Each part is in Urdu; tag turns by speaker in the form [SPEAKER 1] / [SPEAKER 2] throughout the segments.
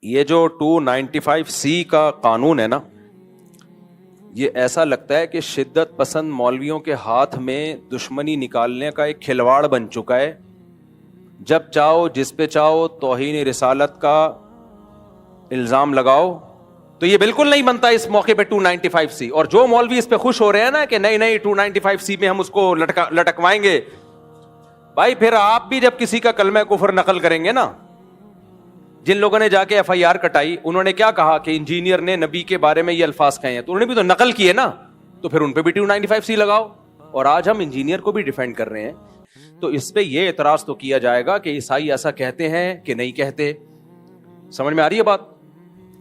[SPEAKER 1] یہ جو 295C کا قانون ہے نا، یہ ایسا لگتا ہے کہ شدت پسند مولویوں کے ہاتھ میں دشمنی نکالنے کا ایک کھلواڑ بن چکا ہے. جب چاہو جس پہ چاہو توہین رسالت کا الزام لگاؤ. تو یہ بالکل نہیں بنتا اس موقع پہ 295C. اور جو مولوی اس پہ خوش ہو رہے ہیں نا کہ نہیں 295C میں ہم اس کو لٹکوائیں گے، بھائی پھر آپ بھی جب کسی کا کلمہ کفر نقل کریں گے نا، جن لوگوں نے جا کے FIR کٹائی انہوں نے کیا کہا کہ انجینئر نے نبی کے بارے میں یہ الفاظ کہے ہیں، تو انہوں نے بھی تو نقل کیے نا، تو پھر ان پہ بھی 295C لگاؤ. اور آج ہم انجینئر کو بھی ڈیفینڈ کر رہے ہیں. تو اس پہ یہ اعتراض تو کیا جائے گا کہ عیسائی ایسا کہتے ہیں کہ نہیں کہتے. سمجھ میں آ رہی ہے بات؟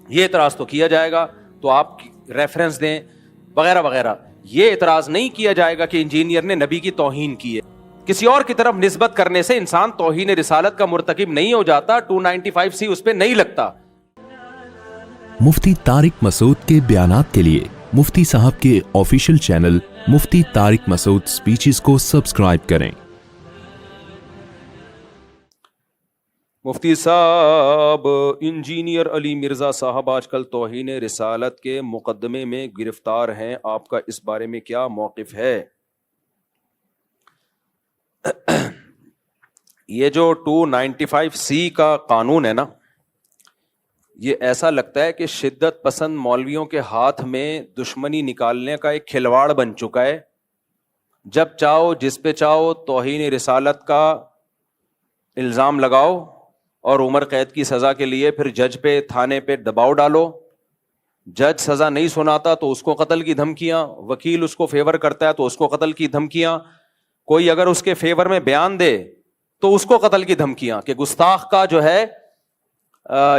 [SPEAKER 1] یہ اعتراض تو کیا جائے گا، تو آپ ریفرنس دیں وغیرہ وغیرہ. یہ اعتراض نہیں کیا جائے گا کہ انجینئر نے نبی کی توہین کی ہے. کسی اور کی طرف نسبت کرنے سے انسان توہین رسالت کا مرتکب نہیں ہو جاتا. 295C اس پہ نہیں لگتا.
[SPEAKER 2] مفتی طارق مسعود کے بیانات کے لیے مفتی صاحب کے آفیشیل چینل مفتی طارق مسعود سپیچز کو سبسکرائب کریں.
[SPEAKER 1] مفتی صاحب، انجینئر علی مرزا صاحب آج کل توہین رسالت کے مقدمے میں گرفتار ہیں، آپ کا اس بارے میں کیا موقف ہے؟ یہ جو 295C کا قانون ہے نا، یہ ایسا لگتا ہے کہ شدت پسند مولویوں کے ہاتھ میں دشمنی نکالنے کا ایک کھلواڑ بن چکا ہے. جب چاہو جس پہ چاہو توہین رسالت کا الزام لگاؤ اور عمر قید کی سزا کے لیے پھر جج پہ تھانے پہ دباؤ ڈالو. جج سزا نہیں سناتا تو اس کو قتل کی دھمکیاں، وکیل اس کو فیور کرتا ہے تو اس کو قتل کی دھمکیاں، کوئی اگر اس کے فیور میں بیان دے تو اس کو قتل کی دھمکیاں کہ گستاخ کا جو ہے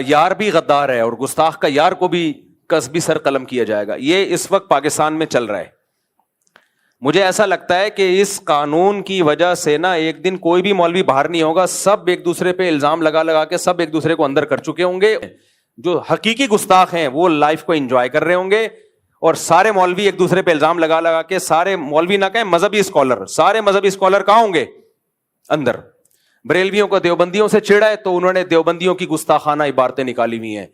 [SPEAKER 1] یار بھی غدار ہے اور گستاخ کا یار کو بھی قصبی سر قلم کیا جائے گا. یہ اس وقت پاکستان میں چل رہا ہے. مجھے ایسا لگتا ہے کہ اس قانون کی وجہ سے نا ایک دن کوئی بھی مولوی باہر نہیں ہوگا، سب ایک دوسرے پہ الزام لگا کے سب ایک دوسرے کو اندر کر چکے ہوں گے. جو حقیقی گستاخ ہیں وہ لائف کو انجوائے کر رہے ہوں گے، اور سارے مولوی ایک دوسرے پہ الزام لگا کے، سارے مولوی نہ کہیں مذہبی اسکالر، سارے مذہبی اسکالر کہاں ہوں گے؟ اندر. بریلویوں کو دیوبندیوں سے چڑھا ہے تو انہوں نے دیوبندیوں کی گستاخانہ عبارتیں نکالی ہوئی ہیں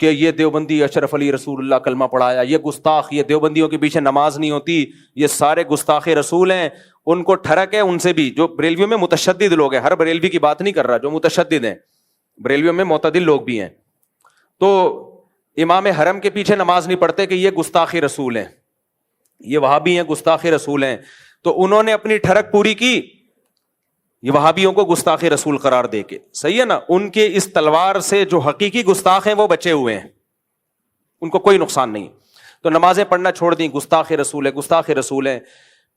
[SPEAKER 1] کہ یہ دیوبندی اشرف علی رسول اللہ کلمہ پڑھایا، یہ گستاخ، یہ دیوبندیوں کے پیچھے نماز نہیں ہوتی، یہ سارے گستاخ رسول ہیں. ان کو ٹھڑک ہے ان سے بھی. جو بریلویوں میں متشدد لوگ ہیں، ہر بریلوی کی بات نہیں کر رہا، جو متشدد ہیں بریلویوں میں معتدل لوگ بھی ہیں، تو امام حرم کے پیچھے نماز نہیں پڑھتے کہ یہ گستاخ رسول ہیں، یہ وہابی ہیں گستاخ رسول ہیں. تو انہوں نے اپنی ٹھڑک پوری کی یہ وہابیوں کو گستاخ رسول قرار دے کے. صحیح ہے نا؟ ان کے اس تلوار سے جو حقیقی گستاخ ہیں وہ بچے ہوئے ہیں، ان کو کوئی نقصان نہیں. تو نمازیں پڑھنا چھوڑ دیں، گستاخ رسول ہے گستاخ رسول ہیں.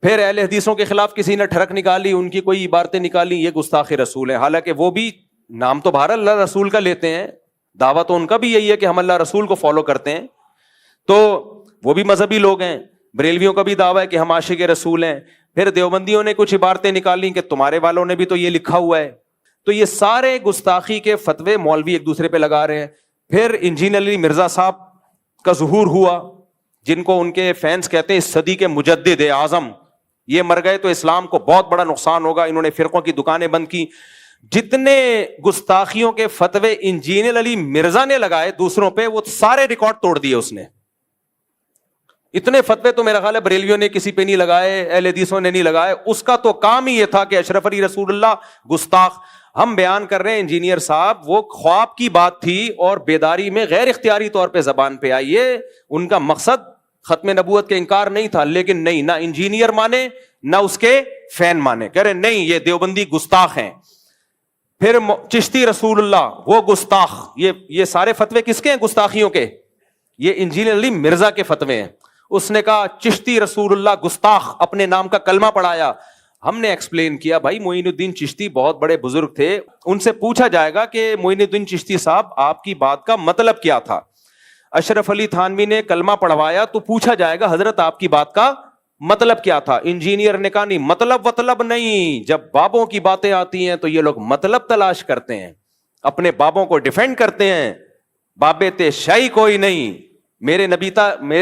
[SPEAKER 1] پھر اہل حدیثوں کے خلاف کسی نے ٹھڑک نکالی، ان کی کوئی عبارتیں نکالی، یہ گستاخ رسول ہیں. حالانکہ وہ بھی نام تو بہر اللہ رسول کا لیتے ہیں، دعویٰ تو ان کا بھی یہی ہے کہ ہم اللہ رسول کو فالو کرتے ہیں. تو وہ بھی مذہبی لوگ ہیں. بریلویوں کا بھی دعویٰ ہے کہ ہم عاشق رسول ہیں. پھر دیوبندیوں نے کچھ عبارتیں نکالی کہ تمہارے والوں نے بھی تو یہ لکھا ہوا ہے. تو یہ سارے گستاخی کے فتوے مولوی ایک دوسرے پہ لگا رہے ہیں. پھر انجینئر علی مرزا صاحب کا ظہور ہوا، جن کو ان کے فینس کہتے ہیں صدی کے مجدد اعظم. یہ مر گئے تو اسلام کو بہت بڑا نقصان ہوگا. انہوں نے فرقوں کی دکانیں بند کی. جتنے گستاخیوں کے فتوے انجینئر علی مرزا نے لگائے دوسروں پہ، وہ سارے ریکارڈ توڑ دیے اس نے. اتنے فتوے تو میرا خیال ہے بریلویوں نے کسی پہ نہیں لگائے، اہل حدیثوں نے نہیں لگائے. اس کا تو کام ہی یہ تھا کہ اشرف علی رسول اللہ گستاخ. ہم بیان کر رہے ہیں انجینئر صاحب وہ خواب کی بات تھی اور بیداری میں غیر اختیاری طور پہ زبان پہ آئی. یہ ان کا مقصد ختم نبوت کے انکار نہیں تھا، لیکن نہیں، نہ انجینئر مانے نہ اس کے فین مانے. کہہ رہے نہیں یہ دیوبندی گستاخ ہیں. پھر چشتی رسول اللہ وہ گستاخ. یہ سارے فتوے کس کے ہیں گستاخیوں کے؟ یہ انجینئر علی مرزا کے فتوے ہیں. اس نے کہا چشتی رسول اللہ گستاخ، اپنے نام کا کلمہ پڑھایا. ہم نے ایکسپلین کیا بھائی معین الدین چشتی بہت بڑے بزرگ تھے، ان سے پوچھا جائے گا کہ معین الدین چشتی صاحب آپ کی بات کا مطلب کیا تھا. اشرف علی تھانوی نے کلمہ پڑھوایا تو پوچھا جائے گا حضرت آپ کی بات کا مطلب کیا تھا. انجینئر نے کہا نہیں مطلب نہیں. جب بابوں کی باتیں آتی ہیں تو یہ لوگ مطلب تلاش کرتے ہیں، اپنے بابوں کو ڈیفینڈ کرتے ہیں. بابے تے شاہی کوئی نہیں، میرے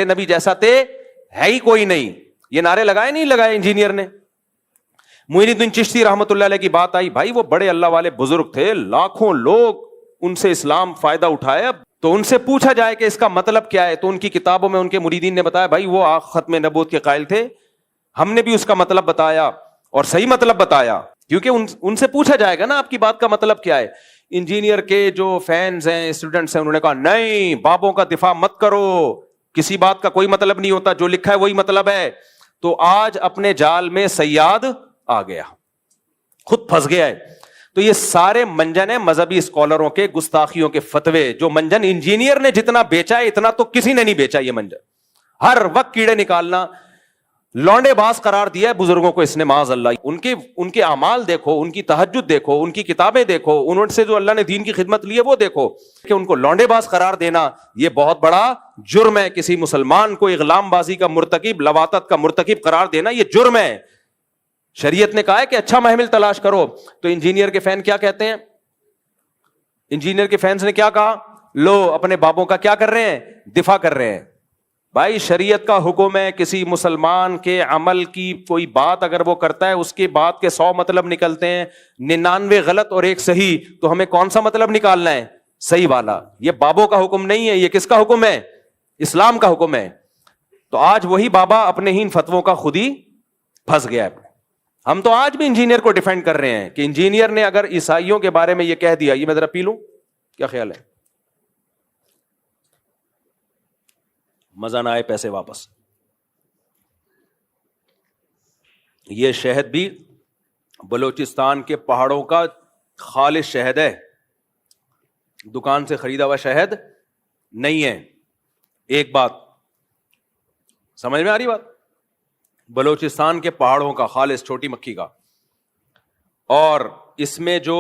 [SPEAKER 1] نبی جیسا تے ہے ہی کوئی نہیں. یہ نعرے نہیں لگائے انجینئر نے. معین الدین چشتی رحمت اللہ علیہ کی بات آئی، بھائی وہ بڑے اللہ والے بزرگ تھے، لاکھوں لوگ ان سے اسلام فائدہ اٹھایا. تو ان سے پوچھا جائے کہ اس کا مطلب کیا ہے, تو ان کی کتابوں میں ان کے مریدین نے بتایا بھائی وہ ختم نبوت کے قائل تھے, ہم نے بھی اس کا مطلب بتایا اور صحیح مطلب بتایا, کیونکہ ان سے پوچھا جائے گا نا آپ کی بات کا مطلب کیا ہے. انجینئر کے جو فینز ہیں, اسٹوڈنٹس ہیں, انہوں نے کہا نہیں بابوں کا دفاع مت کرو, کسی بات کا کوئی مطلب نہیں ہوتا, جو لکھا ہے وہی مطلب ہے. تو آج اپنے جال میں صیاد آ گیا, خود پھنس گیا ہے. تو یہ سارے منجن ہیں مذہبی اسکالروں کے گستاخیوں کے فتوے, جو منجن انجینئر نے جتنا بیچا ہے اتنا تو کسی نے نہیں بیچا. یہ منجن ہر وقت کیڑے نکالنا, لونڈے باز قرار دیا ہے بزرگوں کو اس نے معاذ اللہ. ان کے اعمال دیکھو, ان کی تہجد دیکھو, ان کی کتابیں دیکھو, انہوں سے جو اللہ نے دین کی خدمت لی ہے وہ دیکھو, کہ ان کو لونڈے باز قرار دینا یہ بہت بڑا جرم ہے. کسی مسلمان کو اغلام بازی کا مرتکب, لواطت کا مرتکب قرار دینا یہ جرم ہے. شریعت نے کہا ہے کہ اچھا محمل تلاش کرو. تو انجینئر کے فین کیا کہتے ہیں, انجینئر کے فینس نے کیا کہا, لو اپنے بابوں کا کیا کر رہے ہیں, دفاع کر رہے ہیں. بھائی شریعت کا حکم ہے, کسی مسلمان کے عمل کی کوئی بات اگر وہ کرتا ہے اس کے بات کے 100 مطلب نکلتے ہیں, 99 غلط اور 1 صحیح, تو ہمیں کون سا مطلب نکالنا ہے, صحیح والا. یہ بابوں کا حکم نہیں ہے, یہ کس کا حکم ہے, اسلام کا حکم ہے. تو آج وہی بابا اپنے ہی ان فتووں کا خود ہی پھنس گیا ہے. ہم تو آج بھی انجینئر کو ڈیفینڈ کر رہے ہیں کہ انجینئر نے اگر عیسائیوں کے بارے میں یہ کہہ دیا, یہ میں ذرا پی لوں, کیا خیال ہے, مزہ نہ آئے پیسے واپس. یہ شہد بھی بلوچستان کے پہاڑوں کا خالص شہد ہے, دکان سے خریدا ہوا شہد نہیں ہے. ایک بات سمجھ میں آ رہی بات, بلوچستان کے پہاڑوں کا خالص چھوٹی مکھی کا. اور اس میں جو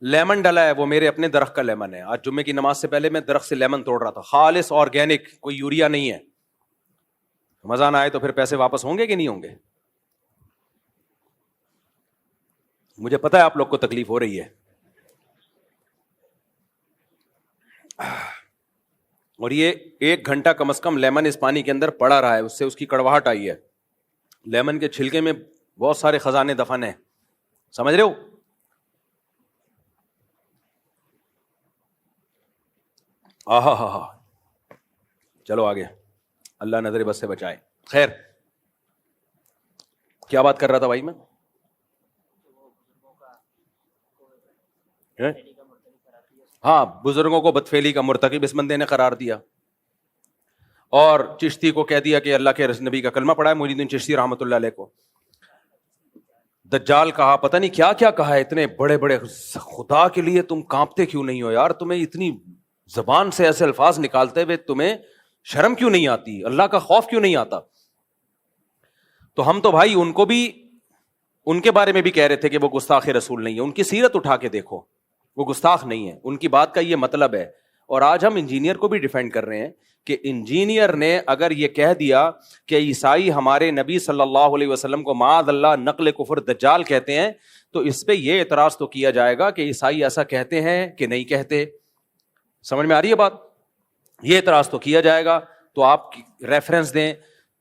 [SPEAKER 1] لیمن ڈلا ہے وہ میرے اپنے درخت کا لیمن ہے. آج جمعے کی نماز سے پہلے میں درخت سے لیمن توڑ رہا تھا, خالص آرگینک, کوئی یوریا نہیں ہے. مزہ نہ آئے تو پھر پیسے واپس ہوں گے کہ نہیں ہوں گے؟ مجھے پتا ہے آپ لوگ کو تکلیف ہو رہی ہے. اور یہ 1 گھنٹہ کم از کم لیمن اس پانی کے اندر پڑا رہا ہے, اس سے اس کی کڑواہٹ آئی ہے. لیمن کے چھلکے میں بہت سارے خزانے دفن ہیں, سمجھ رہے ہو؟ آہا ہا ہا, چلو آگے, اللہ نظر بس سے بچائے. خیر کیا بات کر رہا تھا بھائی میں؟ ہاں, بزرگوں کو بدفعلی کا مرتکب اس بندے نے قرار دیا, اور چشتی کو کہہ دیا کہ اللہ کے نبی کا کلمہ پڑھا ہے, محی الدین چشتی رحمۃ اللہ علیہ کو. دجال کہا, پتہ نہیں کیا کیا کہا ہے. اتنے بڑے بڑے, خدا کے لیے تم کانپتے کیوں نہیں ہو یار, تمہیں اتنی زبان سے ایسے الفاظ نکالتے ہوئے تمہیں شرم کیوں نہیں آتی, اللہ کا خوف کیوں نہیں آتا؟ تو ہم تو بھائی ان کو بھی, ان کے بارے میں بھی کہہ رہے تھے کہ وہ گستاخ رسول نہیں ہے. ان کی سیرت اٹھا کے دیکھو, وہ گستاخ نہیں ہے, ان کی بات کا یہ مطلب ہے. اور آج ہم انجینئر کو بھی ڈیفینڈ کر رہے ہیں کہ انجینئر نے اگر یہ کہہ دیا کہ عیسائی ہمارے نبی صلی اللہ علیہ وسلم کو معاذ اللہ نقل کفر دجال کہتے ہیں, تو اس پہ یہ اعتراض تو کیا جائے گا کہ عیسائی ایسا کہتے ہیں کہ نہیں کہتے. سمجھ میں آ رہی ہے بات؟ یہ اعتراض تو کیا جائے گا, تو آپ ریفرنس دیں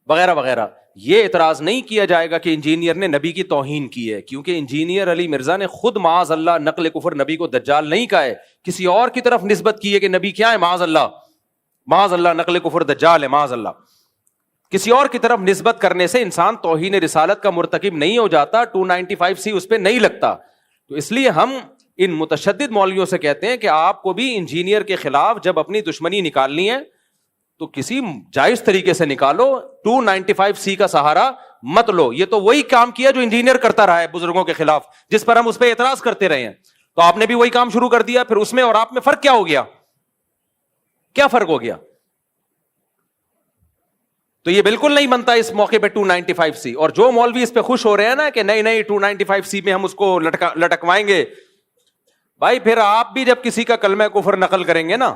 [SPEAKER 1] وغیرہ وغیرہ. یہ اعتراض نہیں کیا جائے گا کہ انجینئر نے نبی کی توہین کی ہے, کیونکہ انجینئر علی مرزا نے خود معاذ اللہ نقل کفر نبی کو دجال نہیں کہا ہے, کسی اور کی طرف نسبت کی ہے کہ نبی کیا ہے, معاذ اللہ نقل کفر دجال ہے, معاذ اللہ. کسی اور کی طرف نسبت کرنے سے انسان توہین رسالت کا مرتکب نہیں ہو جاتا, 295C اس پہ نہیں لگتا. تو اس لیے ہم ان متشدد مولویوں سے کہتے ہیں کہ آپ کو بھی انجینئر کے خلاف جب اپنی دشمنی نکالنی ہے تو کسی جائز طریقے سے نکالو, 295C کا سہارا مت لو. یہ تو وہی کام کیا جو انجینئر کرتا رہا ہے بزرگوں کے خلاف, جس پر ہم اس پہ اعتراض کرتے رہے ہیں. تو آپ نے بھی وہی کام شروع کر دیا, پھر اس میں اور آپ میں فرق کیا ہو گیا, کیا فرق ہو گیا؟ تو یہ بالکل نہیں بنتا اس موقع پہ 295C. اور جو مولوی اس پہ خوش ہو رہے ہیں نا کہ نہیں 295C میں ہم اس کو لٹکوائیں گے, بھائی پھر آپ بھی جب کسی کا کلمہ کفر نقل کریں گے نا,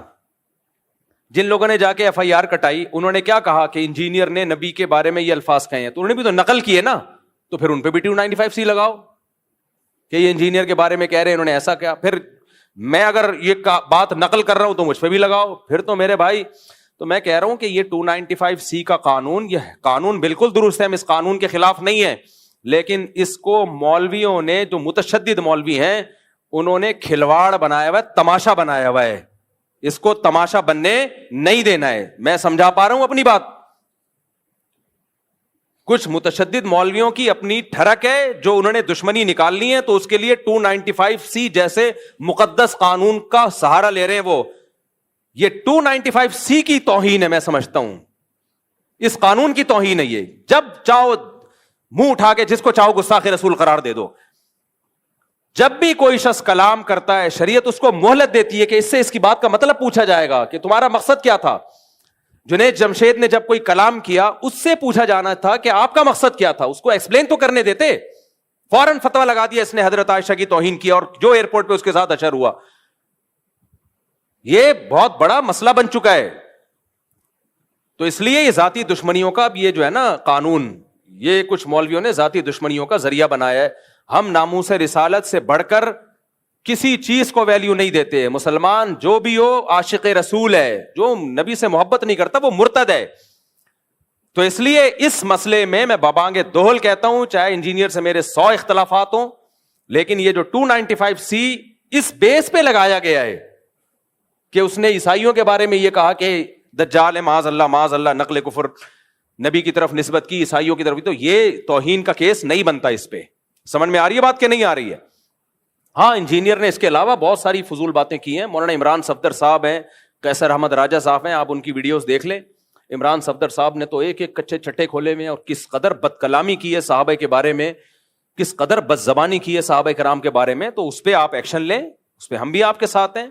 [SPEAKER 1] جن لوگوں نے جا کے FIR کٹائی, انہوں نے کیا کہا کہ انجینئر نے نبی کے بارے میں یہ الفاظ کہے ہیں, تو انہوں نے بھی تو نقل کیے نا, تو پھر ان پہ بھی 295C لگاؤ کہ یہ انجینئر کے بارے میں کہہ رہے ہیں, انہوں نے ایسا کیا. پھر میں اگر یہ بات نقل کر رہا ہوں تو مجھ پہ بھی لگاؤ. پھر تو میرے بھائی, تو میں کہہ رہا ہوں کہ یہ 295C کا قانون, یہ قانون بالکل درست ہے, ہم اس قانون کے خلاف نہیں ہے, لیکن اس کو مولویوں نے, جو متشدد مولوی ہیں, انہوں نے کھلواڑ بنایا ہوا ہے, تماشا بنایا ہوا ہے. اس کو تماشا بننے نہیں دینا ہے. میں سمجھا پا رہا ہوں اپنی بات؟ کچھ متشدد مولویوں کی اپنی ٹھڑک ہے جو انہوں نے دشمنی نکال لی ہے, تو اس کے لیے 295C جیسے مقدس قانون کا سہارا لے رہے ہیں. وہ یہ 295C کی توہین ہے, میں سمجھتا ہوں اس قانون کی توہین ہے یہ. جب چاہو منہ اٹھا کے جس کو چاہو گستاخ رسول قرار دے دو. جب بھی کوئی شخص کلام کرتا ہے, شریعت اس کو مہلت دیتی ہے کہ اس سے اس کی بات کا مطلب پوچھا جائے گا کہ تمہارا مقصد کیا تھا. جنید جمشید نے جب کوئی کلام کیا, اس سے پوچھا جانا تھا کہ آپ کا مقصد کیا تھا, اس کو ایکسپلین تو کرنے دیتے. فوراً فتویٰ لگا دیا اس نے حضرت عائشہ کی توہین کی, اور جو ایئرپورٹ پہ اس کے ساتھ اشر ہوا. یہ بہت بڑا مسئلہ بن چکا ہے. تو اس لیے یہ ذاتی دشمنیوں کا اب یہ جو ہے نا قانون, یہ کچھ مولویوں نے ذاتی دشمنیوں کا ذریعہ بنایا ہے. ہم ناموس رسالت سے بڑھ کر کسی چیز کو ویلیو نہیں دیتے. مسلمان جو بھی ہو عاشق رسول ہے, جو نبی سے محبت نہیں کرتا وہ مرتد ہے. تو اس لیے اس مسئلے میں بابانگ دوہل کہتا ہوں, چاہے انجینئر سے میرے 100 اختلافات ہوں, لیکن یہ جو 295C اس بیس پہ لگایا گیا ہے کہ اس نے عیسائیوں کے بارے میں یہ کہا کہ دجال ہے, معاذ اللہ, نقل کفر نبی کی طرف نسبت کی, عیسائیوں کی طرف, تو یہ توہین کا کیس نہیں بنتا اس پہ. سمجھ میں آ رہی ہے بات کہ نہیں آ رہی ہے؟ ہاں, انجینئر نے اس کے علاوہ بہت ساری فضول باتیں کی ہیں. مولانا عمران صفدر صاحب ہیں, قیصر احمد راجہ صاحب ہیں, آپ ان کی ویڈیوز دیکھ لیں. عمران صفدر صاحب نے تو ایک ایک کچے چھٹے کھولے ہوئے ہیں, اور کس قدر بد کلامی کی ہے صحابہ کے بارے میں, کس قدر بد زبانی کی ہے صحابہ کرام کے بارے میں. تو اس پہ آپ ایکشن لیں, اس پہ ہم بھی آپ کے ساتھ ہیں.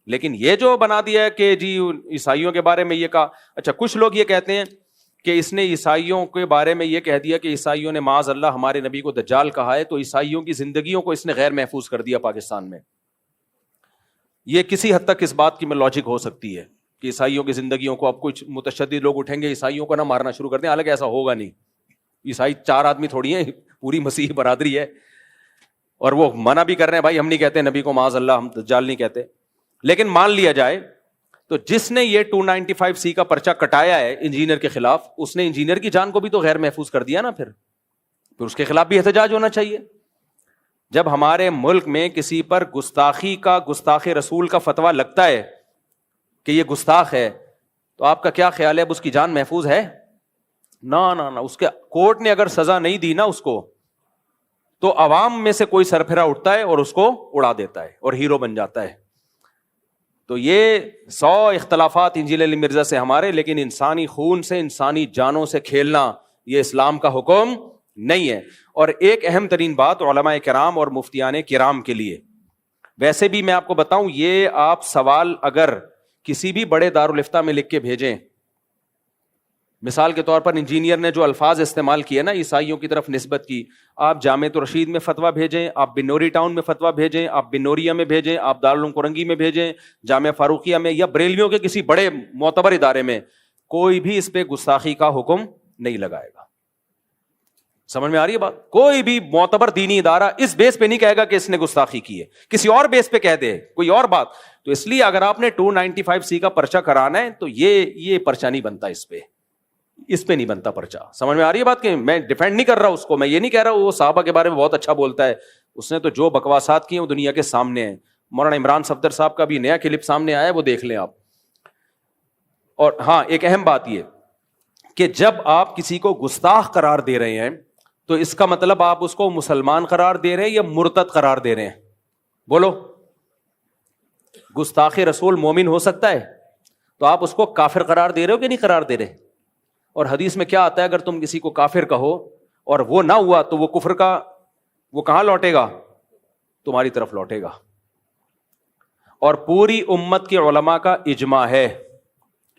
[SPEAKER 1] لیکن یہ جو بنا دیا ہے کہ جی عیسائیوں کے بارے میں یہ کہا, اچھا کچھ لوگ یہ کہتے ہیں کہ اس نے عیسائیوں کے بارے میں یہ کہہ دیا کہ عیسائیوں نے معاذ اللہ ہمارے نبی کو دجال کہا ہے, تو عیسائیوں کی زندگیوں کو اس نے غیر محفوظ کر دیا پاکستان میں. یہ کسی حد تک اس بات کی میں لاجک ہو سکتی ہے کہ عیسائیوں کی زندگیوں کو اب کچھ متشدد لوگ اٹھیں گے, عیسائیوں کو نہ مارنا شروع کر دیں. حالانکہ ایسا ہوگا نہیں. عیسائی 4 آدمی تھوڑی ہیں, پوری مسیحی برادری ہے, اور وہ منع بھی کر رہے ہیں بھائی ہم نہیں کہتے نبی کو معاذ اللہ, ہم دجال نہیں کہتے. لیکن مان لیا جائے تو جس نے یہ 295C کا پرچہ کٹایا ہے انجینئر کے خلاف, اس نے انجینئر کی جان کو بھی تو غیر محفوظ کر دیا نا. پھر اس کے خلاف بھی احتجاج ہونا چاہیے. جب ہمارے ملک میں کسی پر گستاخی کا, گستاخ رسول کا فتویٰ لگتا ہے کہ یہ گستاخ ہے, تو آپ کا کیا خیال ہے اب اس کی جان محفوظ ہے؟ نہ, اس کے کورٹ نے اگر سزا نہیں دی نا اس کو, تو عوام میں سے کوئی سرپھرا اٹھتا ہے اور اس کو اڑا دیتا ہے اور ہیرو بن جاتا ہے. تو یہ 100 اختلافات انجیل علی مرزا سے ہمارے, لیکن انسانی خون سے, انسانی جانوں سے کھیلنا یہ اسلام کا حکم نہیں ہے. اور ایک اہم ترین بات علماء کرام اور مفتیان کرام کے لیے, ویسے بھی میں آپ کو بتاؤں, یہ آپ سوال اگر کسی بھی بڑے دارالافتاء میں لکھ کے بھیجیں, مثال کے طور پر انجینئر نے جو الفاظ استعمال کیے نا عیسائیوں کی طرف نسبت کی, آپ جامعۃ الرشید میں فتویٰ بھیجیں, آپ بنوری ٹاؤن میں فتویٰ بھیجیں, آپ بنوریا میں بھیجیں, آپ دارالعلوم کرنگی میں بھیجیں, جامعہ فاروقیہ میں, یا بریلویوں کے کسی بڑے معتبر ادارے میں, کوئی بھی اس پہ گستاخی کا حکم نہیں لگائے گا. سمجھ میں آ رہی ہے بات؟ کوئی بھی معتبر دینی ادارہ اس بیس پہ نہیں کہے گا کہ اس نے گستاخی کی ہے, کسی اور بیس پہ کہہ دے کوئی اور بات. تو اس لیے اگر آپ نے 295C کا پرچہ کرانا ہے تو یہ پرچہ نہیں بنتا, اس پہ نہیں بنتا پرچہ. سمجھ میں آ رہی ہے بات؟ کہ میں ڈیفینڈ نہیں کر رہا اس کو, میں یہ نہیں کہہ رہا وہ صحابہ کے بارے میں بہت اچھا بولتا ہے, اس نے تو جو بکواسات کی ہیں وہ دنیا کے سامنے ہیں. مولانا عمران صفدر صاحب کا بھی نیا کلپ سامنے آیا ہے, وہ دیکھ لیں آپ. اور ہاں, ایک اہم بات یہ کہ جب آپ کسی کو گستاخ قرار دے رہے ہیں تو اس کا مطلب آپ اس کو مسلمان قرار دے رہے ہیں یا مرتد قرار دے رہے ہیں؟ بولو. گستاخ رسول مومن ہو سکتا ہے, تو آپ اس کو کافر قرار دے رہے ہو کہ نہیں قرار دے رہے؟ اور حدیث میں کیا آتا ہے, اگر تم کسی کو کافر کہو اور وہ نہ ہوا تو وہ کفر کا وہ کہاں لوٹے گا؟ تمہاری طرف لوٹے گا. اور پوری امت کے علماء کا اجماع ہے,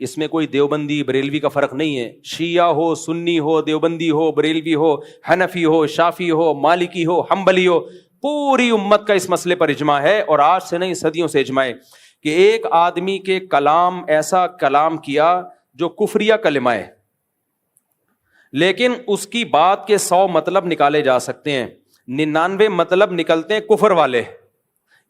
[SPEAKER 1] اس میں کوئی دیوبندی بریلوی کا فرق نہیں ہے. شیعہ ہو, سنی ہو, دیوبندی ہو, بریلوی ہو, حنفی ہو, شافی ہو, مالکی ہو, حنبلی ہو, پوری امت کا اس مسئلے پر اجماع ہے. اور آج سے نہیں, صدیوں سے اجماع ہے کہ ایک آدمی کے کلام, ایسا کلام کیا جو کفریہ کلمہ ہے, لیکن اس کی بات کے 100 مطلب نکالے جا سکتے ہیں, 99 مطلب نکلتے ہیں کفر والے.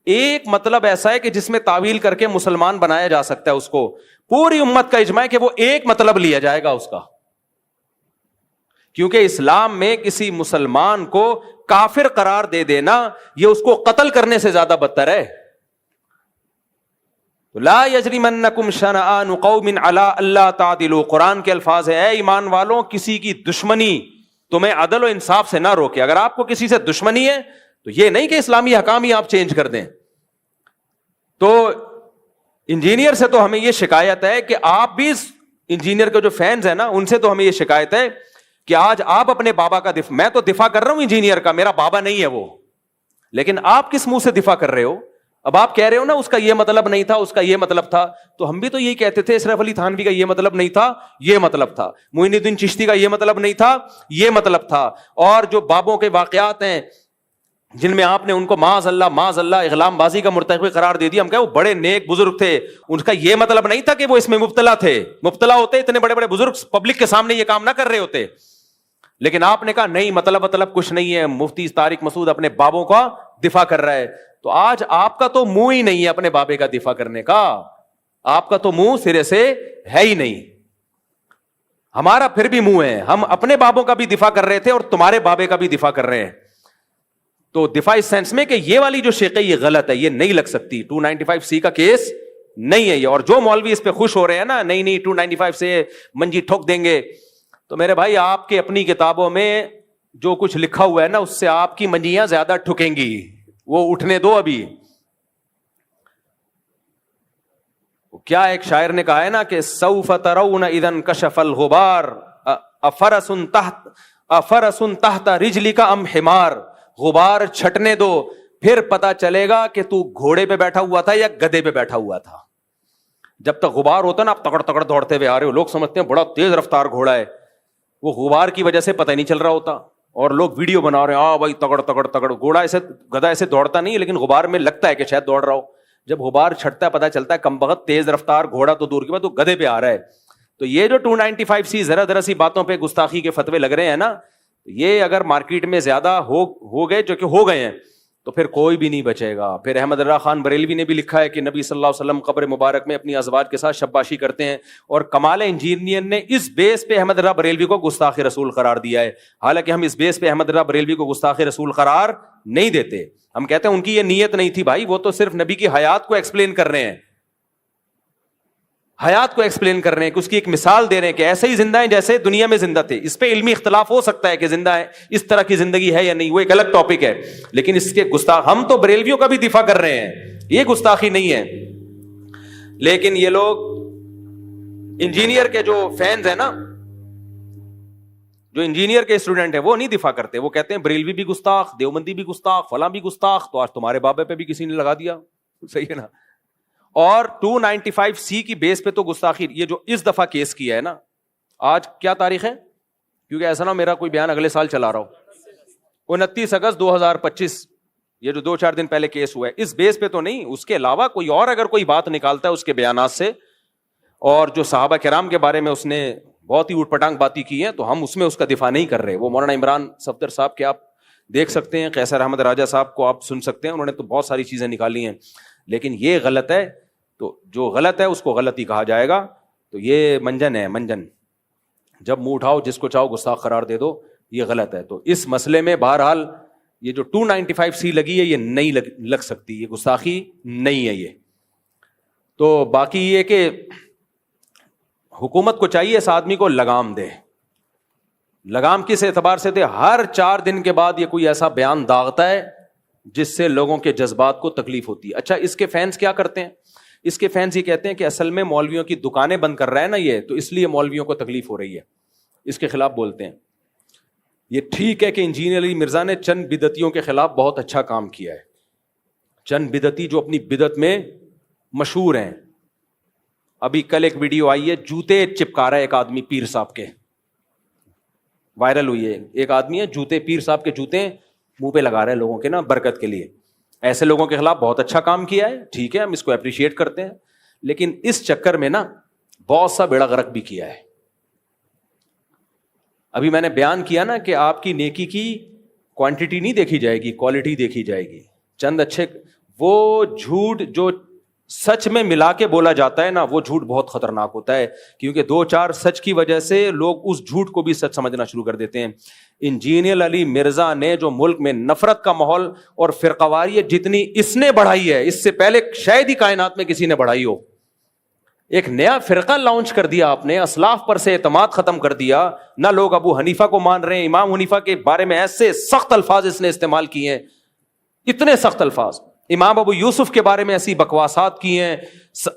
[SPEAKER 1] ایک مطلب ایسا ہے کہ جس میں تعویل کر کے مسلمان بنایا جا سکتا ہے اس کو. پوری امت کا اجماع ہے کہ وہ ایک مطلب لیا جائے گا اس کا, کیونکہ اسلام میں کسی مسلمان کو کافر قرار دے دینا یہ اس کو قتل کرنے سے زیادہ بدتر ہے. تو لا یجرمنکم شنآن قوم علی الا تعدلوا، قرآن کے الفاظ ہے، اے ایمان والوں کسی کی دشمنی تمہیں عدل و انصاف سے نہ روکے. اگر آپ کو کسی سے دشمنی ہے تو یہ نہیں کہ اسلامی حکام ہی آپ چینج کر دیں. تو انجینئر سے تو ہمیں یہ شکایت ہے کہ آپ بھی انجینئر کے جو فینز ہیں نا ان سے تو ہمیں یہ شکایت ہے کہ آج آپ اپنے بابا کا دفاع، میں تو دفاع کر رہا ہوں انجینئر کا، میرا بابا نہیں ہے وہ، لیکن آپ کس منہ سے دفاع کر رہے ہو؟ اب آپ کہہ رہے ہو نا اس کا یہ مطلب نہیں تھا، اس کا یہ مطلب تھا، تو ہم بھی تو یہی کہتے تھے اشرف علی تھانوی کا یہ مطلب نہیں تھا، یہ مطلب تھا، معین الدین چشتی کا یہ مطلب نہیں تھا، یہ مطلب تھا. اور جو بابوں کے واقعات ہیں جن میں آپ نے ان کو معاذ اللہ اغلام بازی کا مرتکب قرار دے دیا، ہم کہے وہ بڑے نیک بزرگ تھے، ان کا یہ مطلب نہیں تھا کہ وہ اس میں مبتلا تھے، مبتلا ہوتے اتنے بڑے بڑے بزرگ پبلک کے سامنے یہ کام نہ کر رہے ہوتے. لیکن آپ نے کہا نہیں مطلب کچھ نہیں ہے، مفتی طارق مسعود اپنے بابوں کا دفاع کر رہا ہے. تو آج آپ کا تو منہ ہی نہیں ہے اپنے بابے کا دفاع کرنے کا، آپ کا تو منہ سرے سے ہے ہی نہیں. ہمارا پھر بھی منہ ہے، ہم اپنے بابوں کا بھی دفاع کر رہے تھے اور تمہارے بابے کا بھی دفاع کر رہے ہیں. تو دفاع اس سینس میں کہ یہ والی جو شق ہے یہ غلط ہے، یہ نہیں لگ سکتی، 295C کا کیس نہیں ہے یہ. اور جو مولوی اس پہ خوش ہو رہے ہیں نا نہیں 295 سے منجی ٹھوک دیں گے، تو میرے بھائی آپ کے اپنی کتابوں میں جو کچھ لکھا ہوا ہے نا اس سے آپ کی منجیاں زیادہ ٹھکیں گی، وہ اٹھنے دو. ابھی کیا ایک شاعر نے کہا ہے نا کہ سوف ترون اذا انکشف الغبار افرس تحت رجلک ام حمار. غبار چھٹنے دو پھر پتا چلے گا کہ تو گھوڑے پہ بیٹھا ہوا تھا یا گدھے پہ بیٹھا ہوا تھا. جب تک غبار ہوتا نا آپ تکڑ تکڑ دوڑتے ہوئے آ رہے ہو، لوگ سمجھتے ہیں بڑا تیز رفتار گھوڑا ہے، وہ غبار کی وجہ سے پتہ نہیں چل رہا ہوتا. اور لوگ ویڈیو بنا رہے ہیں بھائی تگڑ تگڑ تگڑ، گھوڑا ایسے گدھا ایسے دوڑتا نہیں لیکن غبار میں لگتا ہے کہ شاید دوڑ رہا ہو. جب غبار چھٹتا ہے پتہ چلتا ہے کم بخت تیز رفتار گھوڑا تو دور کی بات، وہ گدھے پہ آ رہا ہے. تو یہ جو 295C ذرا سی باتوں پہ گستاخی کے فتوے لگ رہے ہیں نا، یہ اگر مارکیٹ میں زیادہ ہو گئے جو کہ ہو گئے ہیں تو پھر کوئی بھی نہیں بچے گا. پھر احمد رضا خان بریلوی نے بھی لکھا ہے کہ نبی صلی اللہ علیہ وسلم قبر مبارک میں اپنی ازواج کے ساتھ شباشی کرتے ہیں، اور کمال انجینئر نے اس بیس پہ احمد رضا بریلوی کو گستاخ رسول قرار دیا ہے. حالانکہ ہم اس بیس پہ احمد رضا بریلوی کو گستاخ رسول قرار نہیں دیتے. ہم کہتے ہیں ان کی یہ نیت نہیں تھی بھائی، وہ تو صرف نبی کی حیات کو ایکسپلین کر رہے ہیں، حیات کو ایکسپلین کر رہے ہیں کہ اس کی ایک مثال دے رہے ہیں کہ ایسے ہی زندہ ہیں جیسے دنیا میں زندہ تھے. اس پہ علمی اختلاف ہو سکتا ہے کہ زندہ ہے اس طرح کی زندگی ہے یا نہیں، وہ ایک الگ ٹاپک ہے. لیکن اس کے گستاخ ہم تو بریلویوں کا بھی دفاع کر رہے ہیں، یہ گستاخی نہیں ہے. لیکن یہ لوگ انجینئر کے جو فینز ہیں نا، جو انجینئر کے اسٹوڈنٹ ہیں وہ نہیں دفاع کرتے، وہ کہتے ہیں بریلوی بھی گستاخ، دیوبندی بھی گستاخ، فلاں بھی گستاخ. تو آج تمہارے بابے پہ بھی کسی نے لگا دیا، صحیح ہے نا. اور 295C کی بیس پہ تو گستاخی، یہ جو اس دفعہ کیس کیا ہے نا، آج کیا تاریخ ہے؟ کیونکہ ایسا نہ میرا کوئی بیان اگلے سال چلا رہا ہو. 29 اگست 2025 یہ جو 2-4 دن پہلے کیس ہوا ہے، اس بیس پہ تو نہیں، اس کے علاوہ کوئی اور اگر کوئی بات نکالتا ہے اس کے بیانات سے، اور جو صحابہ کرام کے بارے میں اس نے بہت ہی اوٹ پٹانگ باتیں کی ہیں، تو ہم اس میں اس کا دفاع نہیں کر رہے. وہ مولانا عمران صفدر صاحب کے آپ دیکھ سکتے ہیں، قیصر احمد راجہ صاحب کو آپ سن سکتے ہیں، انہوں نے تو بہت ساری چیزیں نکالی ہیں. لیکن یہ غلط ہے، تو جو غلط ہے اس کو غلط ہی کہا جائے گا. تو یہ منجن ہے، منجن، جب منہ اٹھاؤ جس کو چاہو گستاخ قرار دے دو، یہ غلط ہے. تو اس مسئلے میں بہرحال یہ جو 295C لگی ہے یہ نہیں لگ سکتی، یہ گستاخی نہیں ہے یہ. تو باقی یہ کہ حکومت کو چاہیے اس آدمی کو لگام دے. لگام کس اعتبار سے دے؟ ہر 4 دن کے بعد یہ کوئی ایسا بیان داغتا ہے جس سے لوگوں کے جذبات کو تکلیف ہوتی ہے. اچھا اس کے فینس کیا کرتے ہیں؟ اس کے فینس یہ کہتے ہیں کہ اصل میں مولویوں کی دکانیں بند کر رہا ہے نا یہ، تو اس لیے مولویوں کو تکلیف ہو رہی ہے، اس کے خلاف بولتے ہیں. یہ ٹھیک ہے کہ انجینئر علی مرزا نے چند بدعتیوں کے خلاف بہت اچھا کام کیا ہے، چند بدعتی جو اپنی بدعت میں مشہور ہیں. ابھی کل ایک ویڈیو آئی ہے، جوتے چپکا رہا ہے ایک آدمی پیر صاحب کے، وائرل ہوئی ہے. ایک آدمی ہے جوتے، پیر صاحب کے جوتے منہ پہ لگا رہے ہیں لوگوں کے نا برکت کے لیے. ایسے لوگوں کے خلاف بہت اچھا کام کیا ہے، ٹھیک ہے ہم اس کو اپریشیٹ کرتے ہیں. لیکن اس چکر میں نا بہت سا بیڑا غرق بھی کیا ہے. ابھی میں نے بیان کیا نا کہ آپ کی نیکی کی کوانٹٹی نہیں دیکھی جائے گی، کوالٹی دیکھی جائے گی. چند اچھے، وہ جھوٹ جو سچ میں ملا کے بولا جاتا ہے نا، وہ جھوٹ بہت خطرناک ہوتا ہے، کیونکہ 2-4 سچ کی وجہ سے لوگ اس جھوٹ کو بھی سچ سمجھنا شروع کر دیتے ہیں. انجینئر علی مرزا نے جو ملک میں نفرت کا ماحول اور فرقہ واریت جتنی اس نے بڑھائی ہے، اس سے پہلے شاید ہی کائنات میں کسی نے بڑھائی ہو. ایک نیا فرقہ لانچ کر دیا آپ نے, اسلاف پر سے اعتماد ختم کر دیا. نہ لوگ ابو حنیفہ کو مان رہے ہیں, امام حنیفہ کے بارے میں ایسے سخت الفاظ اس نے استعمال کیے ہیں, اتنے سخت الفاظ. امام ابو یوسف کے بارے میں ایسی بکواسات کی ہیں,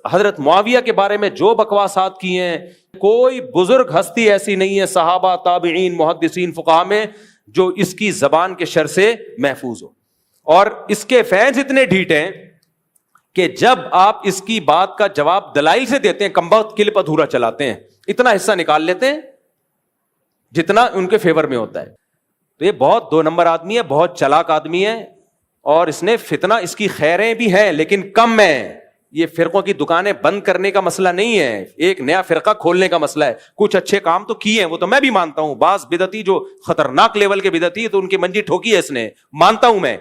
[SPEAKER 1] حضرت معاویہ کے بارے میں جو بکواسات کی ہیں. کوئی بزرگ ہستی ایسی نہیں ہے صحابہ, تابعین, محدثین, فقہاء میں جو اس کی زبان کے شر سے محفوظ ہو. اور اس کے فینس اتنے ڈھیٹ ہیں کہ جب آپ اس کی بات کا جواب دلائل سے دیتے ہیں, کمبخت کلپ ادھورا چلاتے ہیں, اتنا حصہ نکال لیتے ہیں جتنا ان کے فیور میں ہوتا ہے. تو یہ بہت 2 نمبر آدمی ہے, بہت چلاک آدمی ہے, اور اس نے فتنہ, اس کی خیریں بھی ہیں لیکن کم ہیں. یہ فرقوں کی دکانیں بند کرنے کا مسئلہ نہیں ہے, ایک نیا فرقہ کھولنے کا مسئلہ ہے. کچھ اچھے کام تو کیے ہیں, وہ تو میں بھی مانتا ہوں. بعض بدعتی جو خطرناک لیول کے بدعتی تو ان کی منجی ٹھوکی ہے اس نے, مانتا ہوں میں,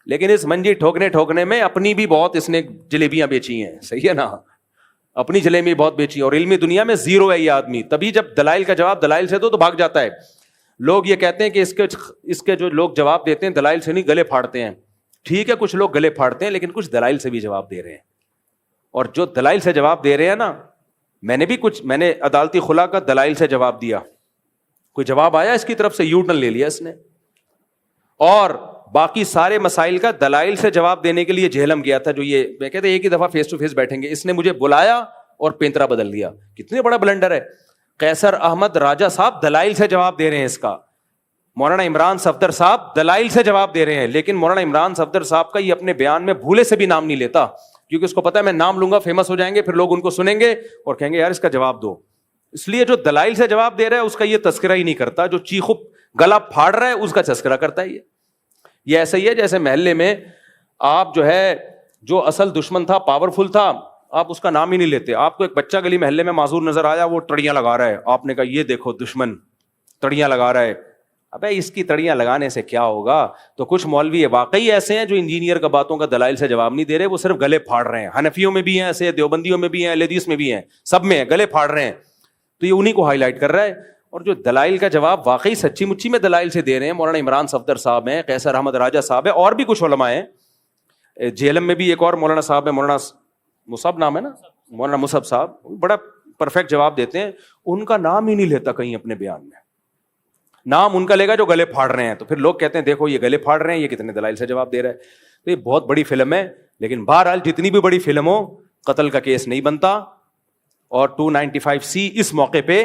[SPEAKER 1] لیکن اس منجی ٹھوکنے میں اپنی بھی بہت اس نے جلیبیاں بیچی ہیں. صحیح ہے نا, اپنی جلیبی بہت بیچی, اور علمی دنیا میں زیرو ہے یہ آدمی. تبھی جب دلائل کا جواب دلائل سے دو تو بھاگ جاتا ہے. لوگ یہ کہتے ہیں کہ اس کے جو لوگ جواب دیتے ہیں دلائل سے نہیں, گلے پھاڑتے ہیں. ٹھیک ہے, کچھ لوگ گلے پھاڑتے ہیں, لیکن کچھ دلائل سے بھی جواب دے رہے ہیں. اور جو دلائل سے جواب دے رہے ہیں نا, میں نے عدالتی خلا کا دلائل سے جواب دیا, کوئی جواب آیا اس کی طرف سے, یو ٹرن لے لیا اس نے. اور باقی سارے مسائل کا دلائل سے جواب دینے کے لیے جہلم گیا تھا, جو یہ میں کہتے ایک ہی دفعہ فیس ٹو فیس بیٹھیں گے, اس نے مجھے بلایا اور پینترا بدل دیا. کتنے بڑا بلنڈر ہے. قیصر احمد راجہ صاحب دلائل سے جواب دے رہے ہیں اس کا, مولانا عمران صفدر صاحب دلائل سے جواب دے رہے ہیں, لیکن مولانا عمران صفدر صاحب کا یہ اپنے بیان میں بھولے سے بھی نام نہیں لیتا, کیونکہ اس کو پتا ہے میں نام لوں گا فیمس ہو جائیں گے, پھر لوگ ان کو سنیں گے اور کہیں گے یار اس کا جواب دو. اس لیے جو دلائل سے جواب دے رہا ہے اس کا یہ تذکرہ ہی نہیں کرتا, جو چیخو گلا پھاڑ رہا ہے اس کا تذکرہ کرتا ہے. یہ ایسا ہی ہے جیسے محلے میں آپ جو ہے, جو اصل دشمن تھا, پاورفل تھا, آپ اس کا نام ہی نہیں لیتے. آپ کو ایک بچہ گلی محلے میں معذور نظر آیا, وہ تڑیاں لگا رہا ہے, آپ نے کہا یہ دیکھو دشمن تڑیاں لگا رہا ہے. ابے اس کی تڑیاں لگانے سے کیا ہوگا. تو کچھ مولوی واقعی ایسے ہیں جو انجینئر کا باتوں کا دلائل سے جواب نہیں دے رہے, وہ صرف گلے پھاڑ رہے ہیں. حنفیوں میں بھی ہیں ایسے, دیوبندیوں میں بھی ہیں, اہل حدیث میں بھی ہیں, سب میں ہیں, گلے پھاڑ رہے ہیں. تو یہ انہیں کو ہائی لائٹ کر رہا ہے. اور جو دلائل کا جواب واقعی سچی مچی میں دلائل سے دے رہے ہیں, مولانا عمران صفدر صاحب ہیں, قیصر احمد راجہ صاحب ہیں, اور بھی کچھ علماء ہیں. جہلم میں بھی ایک اور مولانا صاحب ہے, مولانا مصعب نام ہے نا, مولانا مصعب صاحب, بڑا پرفیکٹ جواب دیتے ہیں. ان کا نام ہی نہیں لیتا کہیں اپنے بیان میں, نام ان کا لے گا جو گلے پھاڑ رہے ہیں. تو پھر لوگ کہتے ہیں دیکھو یہ گلے پھاڑ رہے ہیں, یہ کتنے دلائل سے جواب دے رہا ہے. تو یہ بہت بڑی فلم ہے, لیکن بہرحال جتنی بھی بڑی فلم ہو, قتل کا کیس نہیں بنتا. اور 295C اس موقع پہ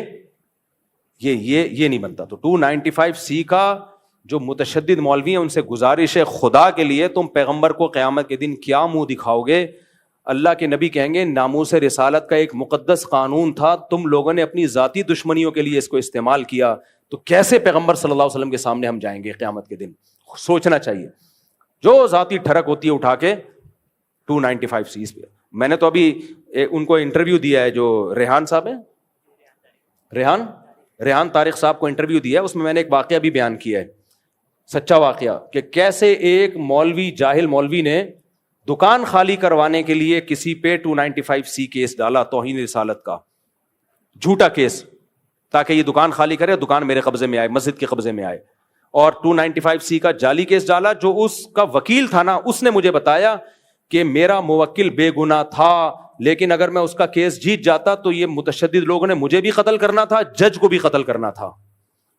[SPEAKER 1] یہ نہیں بنتا. تو 295C کا جو متشدد مولوی ہیں ان سے گزارش ہے خدا کے لیے, تم پیغمبر کو قیامت کے دن کیا منہ دکھاؤ گے. اللہ کے نبی کہیں گے ناموس رسالت کا ایک مقدس قانون تھا, تم لوگوں نے اپنی ذاتی دشمنیوں کے لیے اس کو استعمال کیا, تو کیسے پیغمبر صلی اللہ علیہ وسلم کے سامنے ہم جائیں گے قیامت کے دن. سوچنا چاہیے. جو ذاتی ٹھڑک ہوتی ہے اٹھا کے 295C پہ. میں نے تو ابھی ان کو انٹرویو دیا ہے, جو ریحان صاحب ہیں, ریحان طارق صاحب کو انٹرویو دیا ہے, اس میں نے ایک واقعہ بھی بیان کیا ہے, سچا واقعہ, کہ کیسے ایک مولوی, جاہل مولوی نے دکان خالی کروانے کے لیے کسی پہ 295C کیس ڈالا, توہین رسالت کا جھوٹا کیس, تاکہ یہ دکان خالی کرے, دکان میرے قبضے میں آئے, مسجد کے قبضے میں آئے. اور 295C کا جعلی کیس ڈالا. جو اس کا وکیل تھا نا, اس نے مجھے بتایا کہ میرا موکل بے گناہ تھا, لیکن اگر میں اس کا کیس جیت جاتا تو یہ متشدد لوگوں نے مجھے بھی قتل کرنا تھا, جج کو بھی قتل کرنا تھا.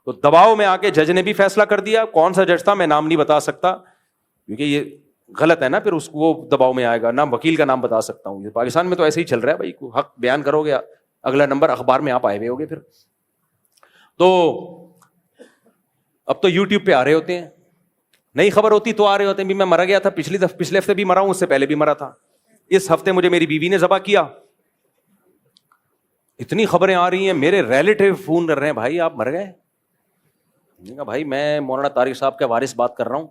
[SPEAKER 1] تو دباؤ میں آ کے جج نے بھی فیصلہ کر دیا. کون سا جج تھا میں نام نہیں بتا سکتا, کیونکہ یہ غلط ہے نا, پھر اس کو وہ دباؤ میں آئے گا. نہ وکیل کا نام بتا سکتا ہوں. پاکستان میں تو ایسے ہی چل رہا ہے بھائی, حق بیان کرو گے اگلا نمبر اخبار میں آپ آئے ہوئے ہوگے. پھر تو اب تو یوٹیوب پہ آ رہے ہوتے ہیں, نئی خبر ہوتی تو آ رہے ہوتے ہیں. بھی میں مرا گیا تھا, پچھلے ہفتے بھی مرا ہوں, اس سے پہلے بھی مرا تھا, اس ہفتے مجھے میری بیوی نے ذبح کیا. اتنی خبریں آ رہی ہیں, میرے ریلیٹیو فون کر رہے ہیں, بھائی آپ مر گئے. میں نے کہا بھائی میں مولانا طارق صاحب کا وارث بات کر رہا ہوں.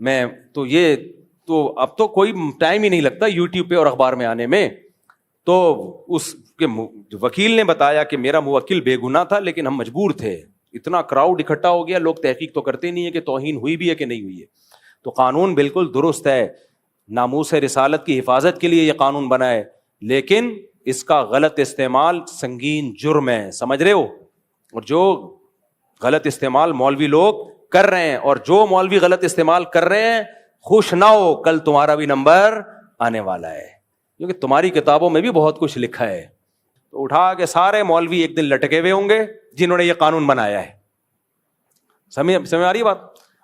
[SPEAKER 1] میں تو اب تو کوئی ٹائم ہی نہیں لگتا یوٹیوب پہ اور اخبار میں آنے میں. تو اس کے وکیل نے بتایا کہ میرا موکل بے گناہ تھا, لیکن ہم مجبور تھے. اتنا کراؤڈ اکٹھا ہو گیا, لوگ تحقیق تو کرتے نہیں ہے کہ توہین ہوئی بھی ہے کہ نہیں ہوئی ہے. تو قانون بالکل درست ہے, ناموس رسالت کی حفاظت کے لیے یہ قانون بنا ہے, لیکن اس کا غلط استعمال سنگین جرم ہے, سمجھ رہے ہو. اور جو غلط استعمال مولوی لوگ کر رہے ہیں, اور جو مولوی غلط استعمال کر رہے ہیں, خوش نہ ہو, کل تمہارا بھی نمبر آنے والا ہے. کیونکہ تمہاری کتابوں میں بھی بہت کچھ لکھا ہے. تو اٹھا کے سارے مولوی ایک دن لٹکے ہوئے ہوں گے جنہوں نے یہ قانون بنایا ہے. سمجھ آ رہی بات؟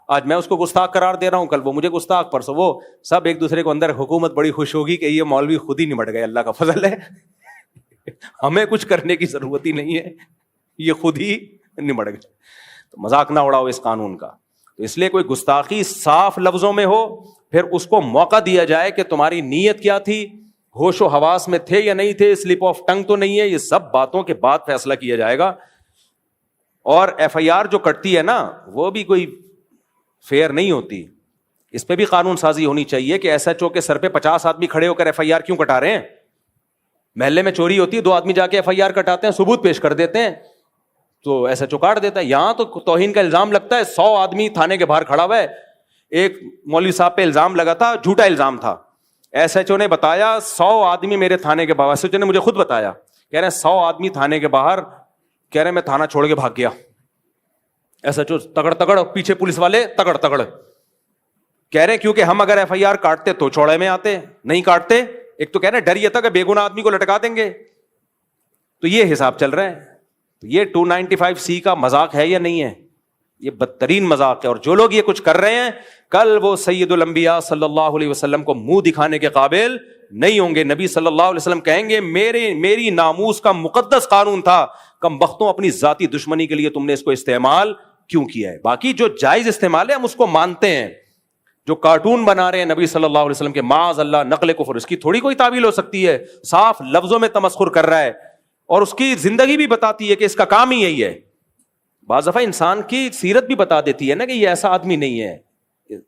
[SPEAKER 1] آج میں اس کو گستاخ قرار دے رہا ہوں, کل وہ مجھے گستاخ, پرسوں وہ, سب ایک دوسرے کو اندر. حکومت بڑی خوش ہوگی کہ یہ مولوی خود ہی نمٹ گئے, اللہ کا فضل ہے, ہمیں کچھ کرنے کی ضرورت ہی نہیں ہے, یہ خود ہی نمٹ گئے. تو مذاق نہ اڑاؤ اس قانون کا. تو اس لیے کوئی گستاخی صاف لفظوں میں ہو, پھر اس کو موقع دیا جائے کہ تمہاری نیت کیا تھی, ہوش و حواس میں تھے یا نہیں تھے, سلپ آف ٹنگ تو نہیں ہے, یہ سب باتوں کے بعد فیصلہ کیا جائے گا. اور ایف آئی آر جو کٹتی ہے نا, وہ بھی کوئی فیئر نہیں ہوتی. اس پہ بھی قانون سازی ہونی چاہیے کہ ایس ایچ او کے سر پہ 50 آدمی کھڑے ہو کر ایف آئی آر کیوں کٹا رہے ہیں. محلے میں چوری ہوتی ہے, 2 آدمی جا کے ایف آئی آر کٹاتے ہیں, ثبوت پیش کر دیتے ہیں, تو ایس ایچ او کاٹ دیتا ہے. یہاں تو توہین کا الزام لگتا ہے, 100 آدمی تھانے کے باہر کھڑا ہوا ہے. ایک مولوی صاحب پہ الزام لگا تھا, جھوٹا الزام تھا. ایس ایچ او نے بتایا 100 آدمی میرے تھانے کے باہر, ایس ایچ او نے مجھے خود بتایا, کہہ رہے ہیں 100 آدمی تھانے کے باہر, کہہ رہے ہیں میں تھانہ چھوڑ کے بھاگ گیا. ایس ایچ او تگڑ تگڑ, پیچھے پولیس والے تگڑ تگڑ, کہہ رہے ہیں کیونکہ ہم اگر ایف آئی آر کاٹتے تو چوڑے میں آتے, نہیں کاٹتے. ایک تو کہہ رہے ہیں ڈر یہ تھا کہ بے گناہ آدمی کو لٹکا دیں گے. تو یہ حساب چل رہا ہے. تو یہ 295C کا مذاق ہے یا نہیں ہے؟ یہ بدترین مذاق ہے. اور جو لوگ یہ کچھ کر رہے ہیں, کل وہ سید الانبیاء صلی اللہ علیہ وسلم کو منہ دکھانے کے قابل نہیں ہوں گے. نبی صلی اللہ علیہ وسلم کہیں گے میری ناموس کا مقدس قانون تھا, کم بختوں اپنی ذاتی دشمنی کے لیے تم نے اس کو استعمال کیوں کیا ہے. باقی جو جائز استعمال ہے ہم اس کو مانتے ہیں. جو کارٹون بنا رہے ہیں نبی صلی اللہ علیہ وسلم کے, معاذ اللہ, نقل کفر, اس کی تھوڑی کوئی تعویل ہو سکتی ہے. صاف لفظوں میں تمسخر کر رہا ہے, اور اس کی زندگی بھی بتاتی ہے کہ اس کا کام ہی یہی ہے. بعض دفعہ انسان کی سیرت بھی بتا دیتی ہے نا کہ یہ ایسا آدمی نہیں ہے,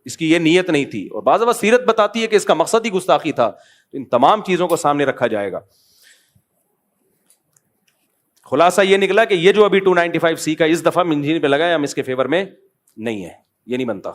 [SPEAKER 1] اس کی یہ نیت نہیں تھی. اور بعض دفعہ سیرت بتاتی ہے کہ اس کا مقصد ہی گستاخی تھا. تو ان تمام چیزوں کو سامنے رکھا جائے گا. خلاصہ یہ نکلا کہ یہ جو ابھی 295C کا اس دفعہ منجین پہ لگا ہے, ہم اس کے فیور میں نہیں ہے, یہ نہیں بنتا.